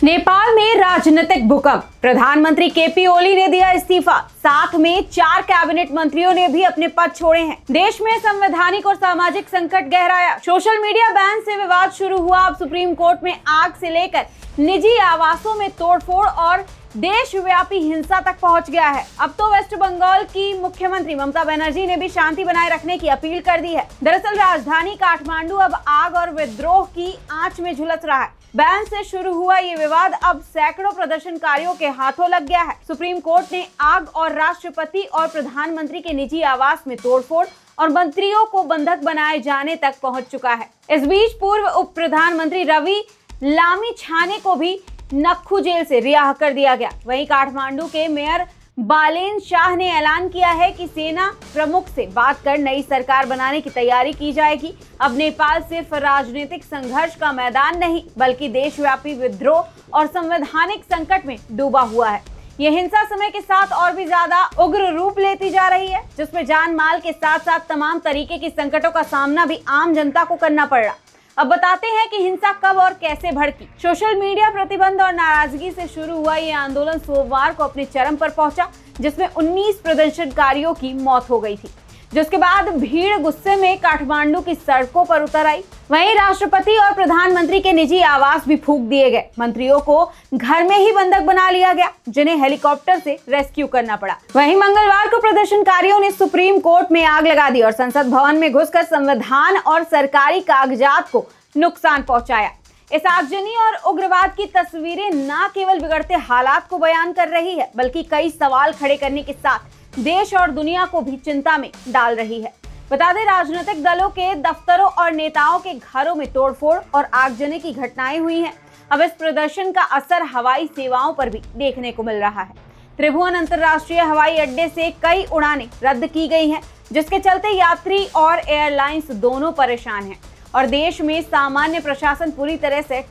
नेपाल में राजनीतिक भूकंप। प्रधानमंत्री केपी ओली ने दिया इस्तीफा, साथ में 4 कैबिनेट मंत्रियों ने भी अपने पद छोड़े हैं। देश में संवैधानिक और सामाजिक संकट गहराया। सोशल मीडिया बैन से विवाद शुरू हुआ। अब सुप्रीम कोर्ट में आग से लेकर निजी आवासों में तोड़फोड़ और देशव्यापी हिंसा तक पहुंच गया है। अब तो वेस्ट बंगाल की मुख्यमंत्री ममता बनर्जी ने भी शांति बनाए रखने की अपील कर दी है। दरअसल राजधानी काठमांडू अब आग और विद्रोह की आंच में झुलस रहा है। बैन से शुरू हुआ ये विवाद अब सैकड़ों प्रदर्शनकारियों के हाथों लग गया है। सुप्रीम कोर्ट ने आग और राष्ट्रपति और प्रधानमंत्री के निजी आवास में तोड़फोड़ और मंत्रियों को बंधक बनाए जाने तक पहुंच चुका है। इस बीच पूर्व उप प्रधानमंत्री रवि लामिछाने को भी नक्खू जेल से रिहा कर दिया गया। वहीं काठमांडू के मेयर बालेन शाह ने ऐलान किया है कि सेना प्रमुख से बात कर नई सरकार बनाने की तैयारी की जाएगी। अब नेपाल सिर्फ राजनीतिक संघर्ष का मैदान नहीं, बल्कि देशव्यापी विद्रोह और संवैधानिक संकट में डूबा हुआ है। ये हिंसा समय के साथ और भी ज्यादा उग्र रूप लेती जा रही है, जिसमें जान माल के साथ साथ तमाम तरीके की संकटों का सामना भी आम जनता को करना पड़ रहा। अब बताते हैं कि हिंसा कब और कैसे भड़की। सोशल मीडिया प्रतिबंध और नाराजगी से शुरू हुआ ये आंदोलन सोमवार को अपने चरम पर पहुंचा, जिसमें 19 प्रदर्शनकारियों की मौत हो गई थी। जिसके बाद भीड़ गुस्से में काठमांडू की सड़कों पर उतर आई। वहीं राष्ट्रपति और प्रधानमंत्री के निजी आवास भी फूंक दिए गए। मंत्रियों को घर में ही बंधक बना लिया गया, जिन्हें हेलीकॉप्टर से रेस्क्यू करना पड़ा। वहीं मंगलवार को प्रदर्शनकारियों ने सुप्रीम कोर्ट में आग लगा दी और संसद भवन में घुसकर संविधान और सरकारी कागजात को नुकसान पहुंचाया। इस आगजनी और उग्रवाद की तस्वीरें न केवल बिगड़ते हालात को बयान कर रही है, बल्कि कई सवाल खड़े करने के साथ देश और दुनिया को भी चिंता में डाल रही है। बता दें, राजनीतिक दलों के दफ्तरों और नेताओं के घरों में तोड़फोड़ और आगजनी की घटनाएं हुई हैं। अब इस प्रदर्शन का असर हवाई सेवाओं पर भी देखने को मिल रहा है। त्रिभुवन अंतर्राष्ट्रीय हवाई अड्डे से कई उड़ानें रद्द की गई हैं, जिसके चलते यात्री और एयरलाइंस दोनों परेशान हैं और देश में सामान्य प्रशासन पूरी तरह से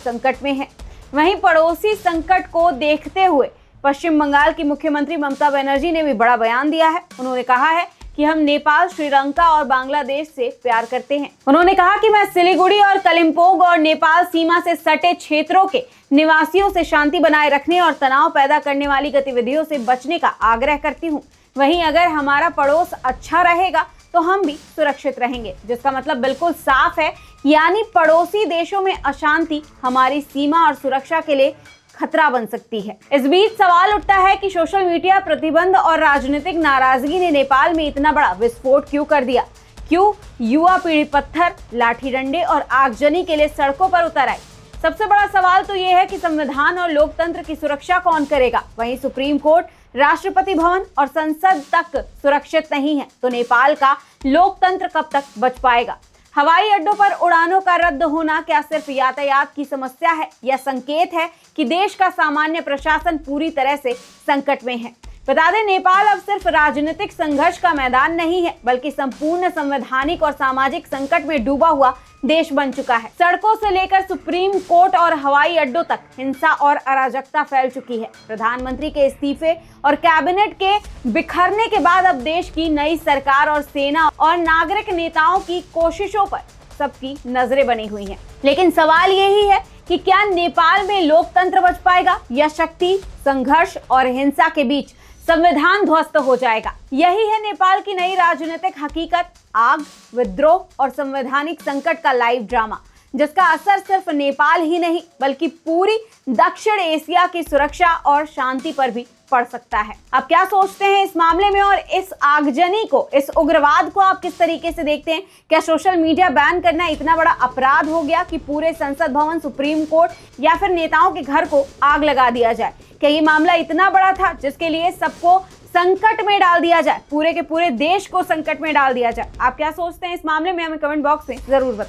संकट में है। वहीं पड़ोसी संकट को देखते हुए पश्चिम बंगाल की मुख्यमंत्री ममता बनर्जी ने भी बड़ा बयान दिया है। उन्होंने कहा है कि हम नेपाल, श्रीलंका और बांग्लादेश से प्यार करते हैं। उन्होंने कहा कि मैं सिलीगुड़ी और कलिम्पोंग और नेपाल सीमा से सटे क्षेत्रों के निवासियों से शांति बनाए रखने और तनाव पैदा करने वाली गतिविधियों से बचने का आग्रह करती हूँ। वहीं अगर हमारा पड़ोस अच्छा रहेगा तो हम भी सुरक्षित रहेंगे, जिसका मतलब बिल्कुल साफ है, यानी पड़ोसी देशों में अशांति हमारी सीमा और सुरक्षा के लिए खतरा बन सकती है। इस बीच सवाल उठता है कि सोशल मीडिया प्रतिबंध और राजनीतिक नाराजगी ने नेपाल में इतना बड़ा विस्फोट क्यों कर दिया? क्यों युवा पीढ़ी पत्थर, लाठी डंडे और आगजनी के लिए सड़कों पर उतर आई? सबसे बड़ा सवाल तो ये है कि संविधान और लोकतंत्र की सुरक्षा कौन करेगा? वहीं सुप्रीम कोर्ट, राष्ट्रपति भवन और संसद तक सुरक्षित नहीं है, तो नेपाल का लोकतंत्र कब तक बच पाएगा? हवाई अड्डों पर उड़ानों का रद्द होना क्या सिर्फ यातायात की समस्या है या संकेत है कि देश का सामान्य प्रशासन पूरी तरह से संकट में है? बता दें, नेपाल अब सिर्फ राजनीतिक संघर्ष का मैदान नहीं है, बल्कि संपूर्ण संवैधानिक और सामाजिक संकट में डूबा हुआ देश बन चुका है। सड़कों से लेकर सुप्रीम कोर्ट और हवाई अड्डों तक हिंसा और अराजकता फैल चुकी है। प्रधानमंत्री के इस्तीफे और कैबिनेट के बिखरने के बाद अब देश की नई सरकार और सेना और नागरिक नेताओं की कोशिशों पर सबकी नजरें बनी हुई हैं। लेकिन सवाल यही है कि क्या नेपाल में लोकतंत्र बच पाएगा या शक्ति, संघर्ष और हिंसा के बीच संविधान ध्वस्त हो जाएगा? यही है नेपाल की नई राजनीतिक हकीकत, आग, विद्रोह और संवैधानिक संकट का लाइव ड्रामा, जिसका असर सिर्फ नेपाल ही नहीं बल्कि पूरी दक्षिण एशिया की सुरक्षा और शांति पर भी पड़ सकता है। आप क्या सोचते हैं इस मामले में और इस आगजनी को, इस उग्रवाद को आप किस तरीके से देखते हैं? क्या सोशल मीडिया बैन करना इतना बड़ा अपराध हो गया कि पूरे संसद भवन, सुप्रीम कोर्ट या फिर नेताओं के घर को आग लगा दिया जाए? क्या ये मामला इतना बड़ा था जिसके लिए सबको संकट में डाल दिया जाए, पूरे के पूरे देश को संकट में डाल दिया जाए? आप क्या सोचते हैं इस मामले में? हमें कमेंट बॉक्स में जरूर बताएं।